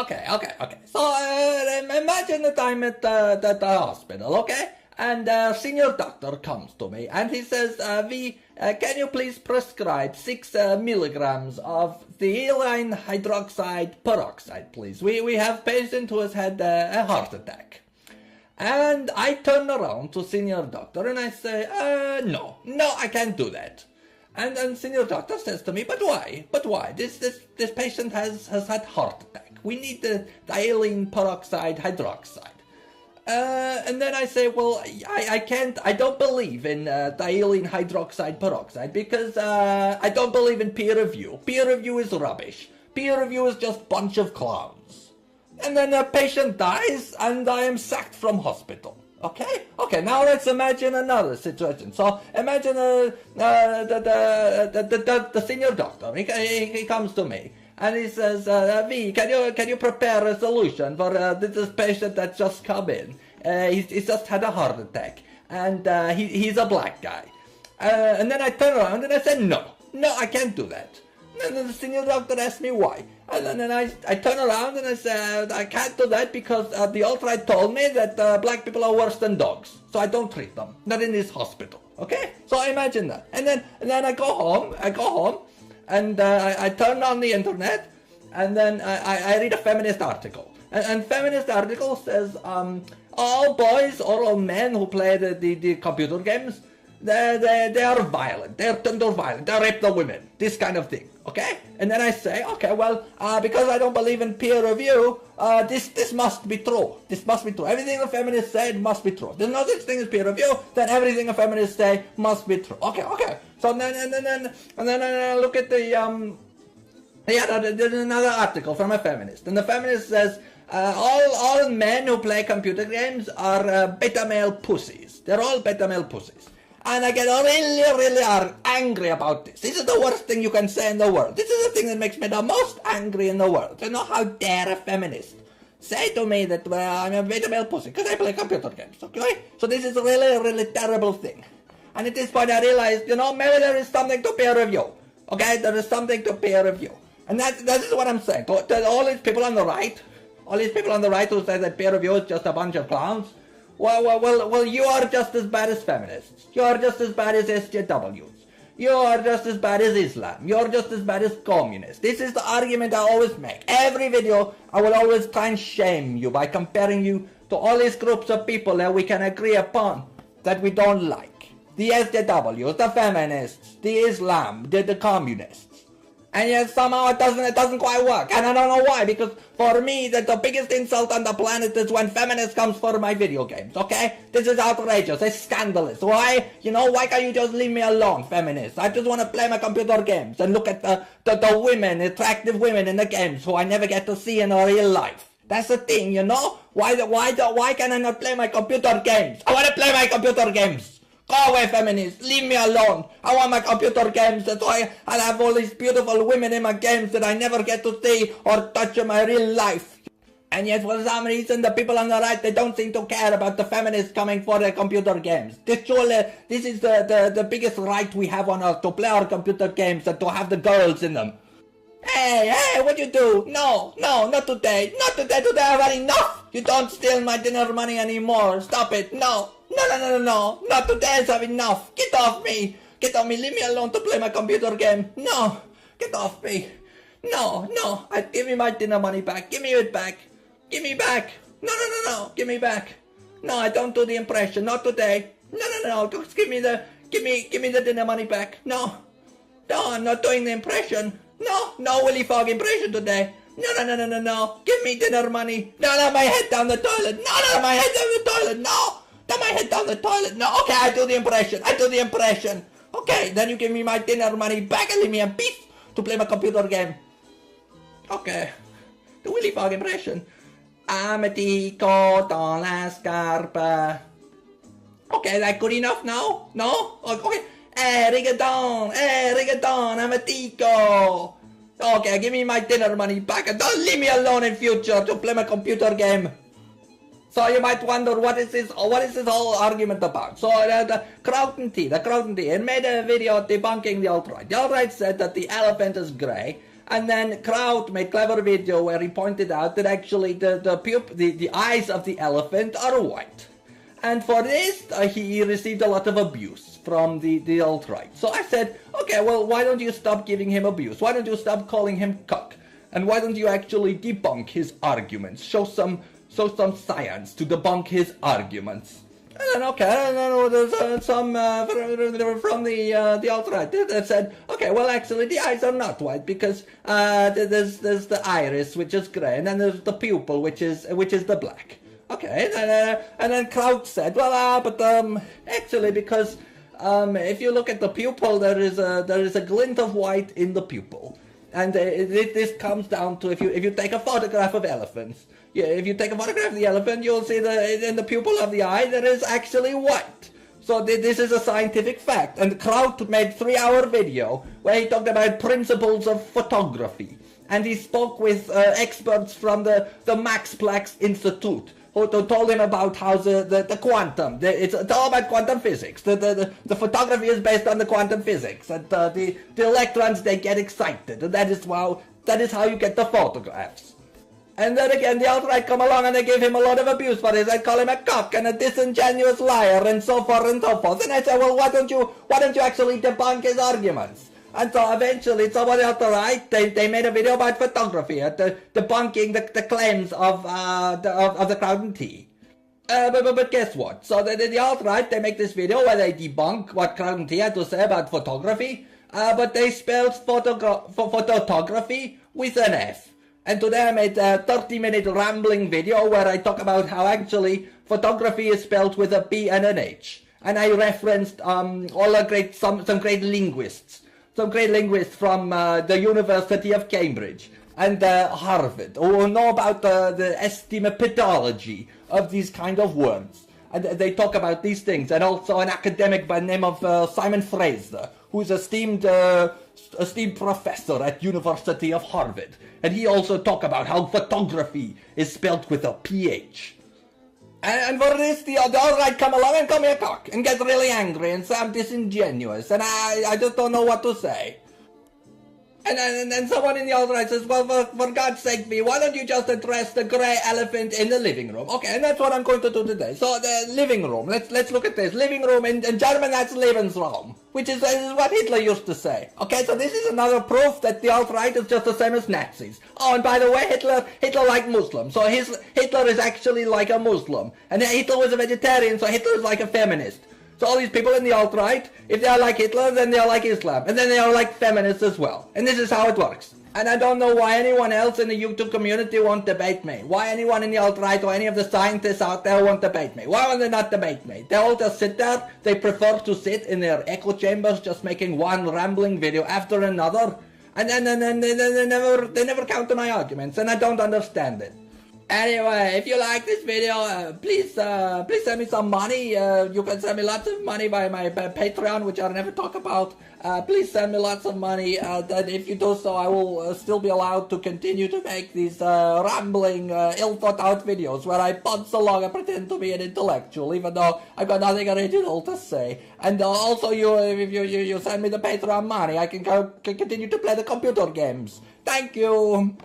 Okay. So imagine that I'm at the hospital, okay? And senior doctor comes to me and he says, can you please prescribe 6 milligrams of the ethylene hydroxide peroxide, please? We have patient who has had a heart attack. And I turn around to senior doctor and I say, no, I can't do that. And senior doctor says to me, but why? This patient has had heart attack. We need the ethylene peroxide hydroxide. And then I say, well, I don't believe in ethylene hydroxide peroxide because I don't believe in peer review. Peer review is rubbish. Peer review is just bunch of clowns. And then the patient dies and I am sacked from hospital. Okay, now let's imagine another situation. So imagine the senior doctor, he comes to me. And he says, can you prepare a solution for this patient that just come in? He's just had a heart attack, and he's a black guy. And then I turn around and I said, no, I can't do that. And then the senior doctor asked me why. And then I turn around and I said, I can't do that because the alt-right told me that black people are worse than dogs. So I don't treat them, not in this hospital. Okay? So imagine that. And then I go home, and I turn on the internet, and then I read a feminist article. And feminist article says, all boys or all men who play the computer games, they are violent. They're violent. They rape the women. This kind of thing. Okay? And then I say, okay, well, because I don't believe in peer review, this must be true. This must be true. Everything a feminist said must be true. There's no such thing as peer review, then everything a feminist say must be true. Okay. So then I look at there's another article from a feminist, and the feminist says, all men who play computer games are beta male pussies. They're all beta male pussies. And I get really angry about this. This is the worst thing you can say in the world. This is the thing that makes me the most angry in the world. You know, how dare a feminist say to me that I'm a beta male pussy because I play computer games, okay? So this is a really terrible thing. And at this point I realized, maybe there is something to peer review. Okay, there is something to peer review. And that is what I'm saying. To all these people on the right, who say that peer review is just a bunch of clowns, well, you are just as bad as feminists. You are just as bad as SJWs. You are just as bad as Islam. You are just as bad as communists. This is the argument I always make. Every video, I will always try and shame you by comparing you to all these groups of people that we can agree upon that we don't like. The SJWs, the feminists, the Islam, the communists. And yet somehow it doesn't quite work. And I don't know why, because for me, the biggest insult on the planet is when feminists comes for my video games, okay? This is outrageous, it's scandalous. Why? Why can't you just leave me alone, feminists? I just want to play my computer games and look at the women, attractive women in the games who I never get to see in real life. That's the thing, Why can I not play my computer games? I want to play my computer games. Go away, feminists. Leave me alone. I want my computer games. That's why I'll have all these beautiful women in my games that I never get to see or touch in my real life. And yet, for some reason, the people on the right, they don't seem to care about the feminists coming for their computer games. This is the biggest right we have on earth, to play our computer games and to have the girls in them. Hey, what you do? No, not today. Not today. Today I've had enough. You don't steal my dinner money anymore. Stop it. No. Not today. I've enough. Get off me. Leave me alone to play my computer game. No. Get off me. No. Give me my dinner money back. Give me it back. Give me back. No. Give me back. No, I don't do the impression. Not today. No. Just give me the dinner money back. No, I'm not doing the impression. No Willy Fogg impression today. No. Give me dinner money. No, my head down the toilet. No, my head down the toilet. No, my head down the toilet. No, okay, I do the impression. Okay, then you give me my dinner money back and leave me in peace to play my computer game. Okay, the Willy Fogg impression. Ametico dans la scarpa. Okay, that good enough now? No? Okay. Rigadon, amatico. Okay, give me my dinner money back and don't leave me alone in future to play my computer game. So you might wonder, what is this whole argument about? So the Croton Tea, it made a video debunking the alt-right. The alt-right said that the elephant is grey And then Kraut made clever video where he pointed out that actually the eyes of the elephant are white. And for this, he received a lot of abuse from the alt-right. So I said, okay, well, why don't you stop giving him abuse? Why don't you stop calling him cuck? And why don't you actually debunk his arguments? Show some science to debunk his arguments. And then, okay, and then there's some from the alt-right that said, okay, well, actually, the eyes are not white because there's the iris, which is grey, and then there's the pupil, which is the black. Okay, and then Kraut said, well, but actually, because if you look at the pupil, there is a glint of white in the pupil. And this comes down to if you take a photograph of elephants, if you take a photograph of the elephant, you'll see that in the pupil of the eye there is actually white. So this is a scientific fact. And Kraut made a 3-hour video where he talked about principles of photography, and he spoke with experts from the Max Planck Institute, who told him about how the quantum, it's all about quantum physics. The photography is based on the quantum physics, and the electrons, they get excited, and that is how you get the photographs. And then again, the alt-right come along and they give him a lot of abuse for this. They call him a cock and a disingenuous liar and so forth and so forth. And I said, well, why don't you actually debunk his arguments? And so eventually, somebody else, right, they made a video about photography, debunking the claims of the Crown Tea. But guess what? So the alt-right, they make this video where they debunk what Crown Tea had to say about photography, but they spelled photography with an F. And today I made a 30-minute rambling video where I talk about how actually photography is spelled with a B and an H. And I referenced some great linguists. Some great linguists from the University of Cambridge and Harvard, who know about the estimapedology of these kind of words. And they talk about these things. And also an academic by the name of Simon Fraser, who's esteemed professor at University of Harvard. And he also talk about how photography is spelled with a PH. And for this, the alt-right come along and call me a cock and get really angry and say I'm disingenuous and I just don't know what to say. And then someone in the alt-right says, well, for God's sake, V, why don't you just address the grey elephant in the living room? Okay, and that's what I'm going to do today. So the living room, let's look at this. Living room, in German, that's Lebensraum, which is what Hitler used to say. Okay, so this is another proof that the alt-right is just the same as Nazis. Oh, and by the way, Hitler liked Muslims. So Hitler is actually like a Muslim. And Hitler was a vegetarian, so Hitler is like a feminist. So all these people in the alt-right, if they are like Hitler, then they are like Islam. And then they are like feminists as well. And this is how it works. And I don't know why anyone else in the YouTube community won't debate me. Why anyone in the alt-right or any of the scientists out there won't debate me. Why won't they not debate me? They all just sit there. They prefer to sit in their echo chambers just making one rambling video after another. And then they never counter my arguments. And I don't understand it. Anyway, if you like this video, please send me some money. You can send me lots of money by my Patreon, which I'll never talk about. Please send me lots of money. And if you do so, I will still be allowed to continue to make these rambling, ill-thought-out videos where I bounce along and pretend to be an intellectual, even though I've got nothing original to say. And also, if you send me the Patreon money, I can continue to play the computer games. Thank you.